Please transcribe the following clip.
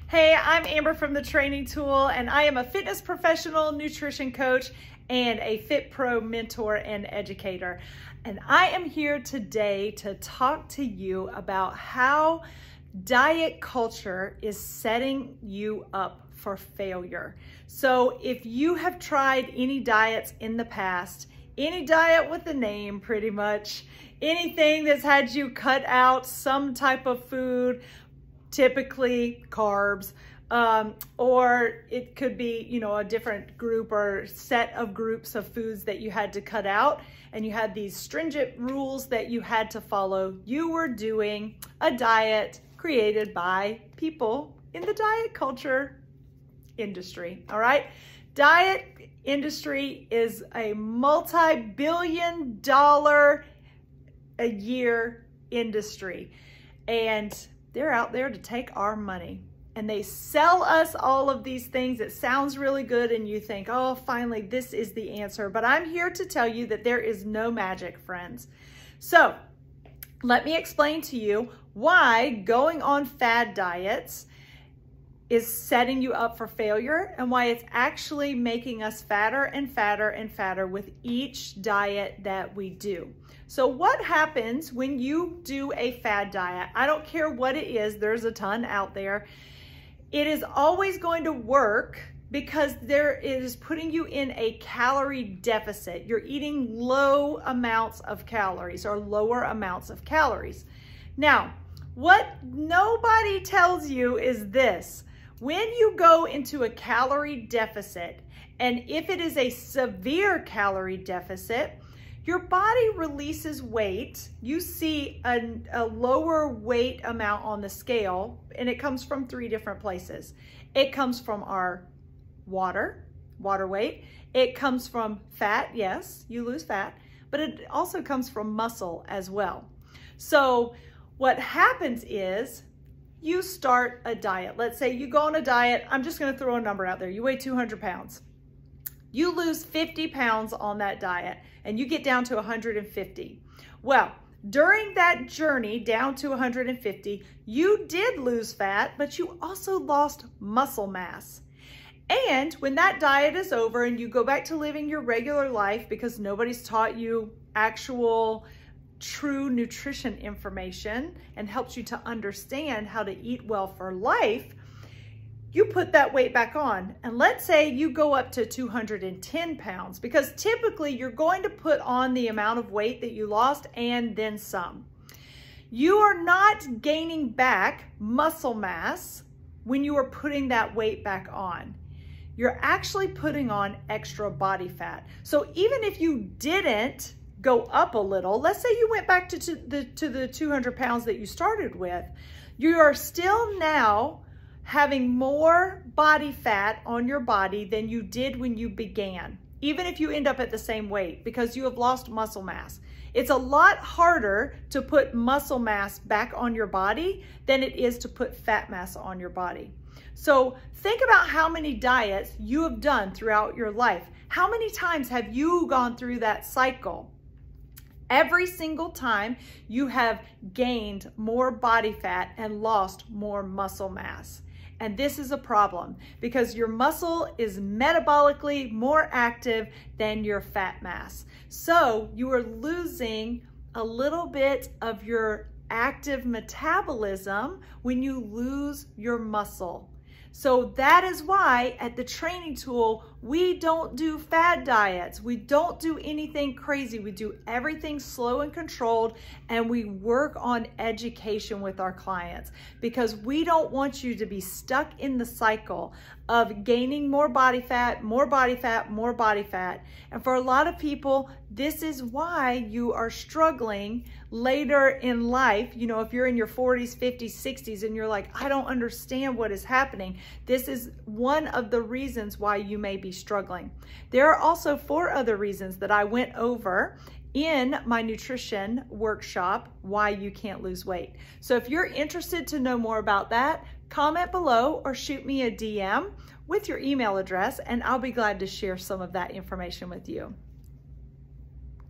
Hey, I'm Amber from The Training Tool, and I am a fitness professional, nutrition coach, and a Fit Pro mentor and educator. And I am here today to talk to you about how diet culture is setting you up for failure. So if you have tried any diets in the past, any diet with a name pretty much, anything that's had you cut out some type of food, typically carbs, or it could be, a different group or set of groups of foods that you had to cut out, and you had these stringent rules that you had to follow. You were doing a diet created by people in the diet culture industry, all right? Diet industry is a multi-billion dollar a year industry, and they're out there to take our money, and they sell us all of these things. It sounds really good, and you think, oh, finally, this is the answer. But I'm here to tell you that there is no magic, friends. So let me explain to you why going on fad diets is setting you up for failure, and why it's actually making us fatter and fatter and fatter with each diet that we do. So what happens when you do a fad diet? I don't care what it is, there's a ton out there. It is always going to work because it is putting you in a calorie deficit. You're eating low amounts of calories or lower amounts of calories. Now, what nobody tells you is this: when you go into a calorie deficit, and if it is a severe calorie deficit, your body releases weight. You see a lower weight amount on the scale, and it comes from 3 different places. It comes from our water weight. It comes from fat, yes, you lose fat, but it also comes from muscle as well. So what happens is you start a diet. Let's say you go on a diet. I'm just gonna throw a number out there. You weigh 200 pounds. You lose 50 pounds on that diet, and you get down to 150. Well, during that journey down to 150, you did lose fat, but you also lost muscle mass. And when that diet is over and you go back to living your regular life, because nobody's taught you actual true nutrition information and helps you to understand how to eat well for life, you put that weight back on. And let's say you go up to 210 pounds, because typically you're going to put on the amount of weight that you lost and then some. You are not gaining back muscle mass when you are putting that weight back on. You're actually putting on extra body fat. So even if you didn't go up a little, let's say you went back to the 200 pounds that you started with, you are still now having more body fat on your body than you did when you began, even if you end up at the same weight, because you have lost muscle mass. It's a lot harder to put muscle mass back on your body than it is to put fat mass on your body. So think about how many diets you have done throughout your life. How many times have you gone through that cycle? Every single time you have gained more body fat and lost more muscle mass. And this is a problem because your muscle is metabolically more active than your fat mass. So you are losing a little bit of your active metabolism when you lose your muscle. So that is why at the Training Tool, we don't do fad diets. We don't do anything crazy. We do everything slow and controlled, and we work on education with our clients, because we don't want you to be stuck in the cycle of gaining more body fat, more body fat, more body fat. And for a lot of people, this is why you are struggling later in life. If you're in your 40s, 50s, 60s, and you're like, I don't understand what is happening. This is one of the reasons why you may be struggling. There are also 4 other reasons that I went over in my nutrition workshop, Why You Can't Lose Weight. So if you're interested to know more about that, comment below or shoot me a DM with your email address, and I'll be glad to share some of that information with you.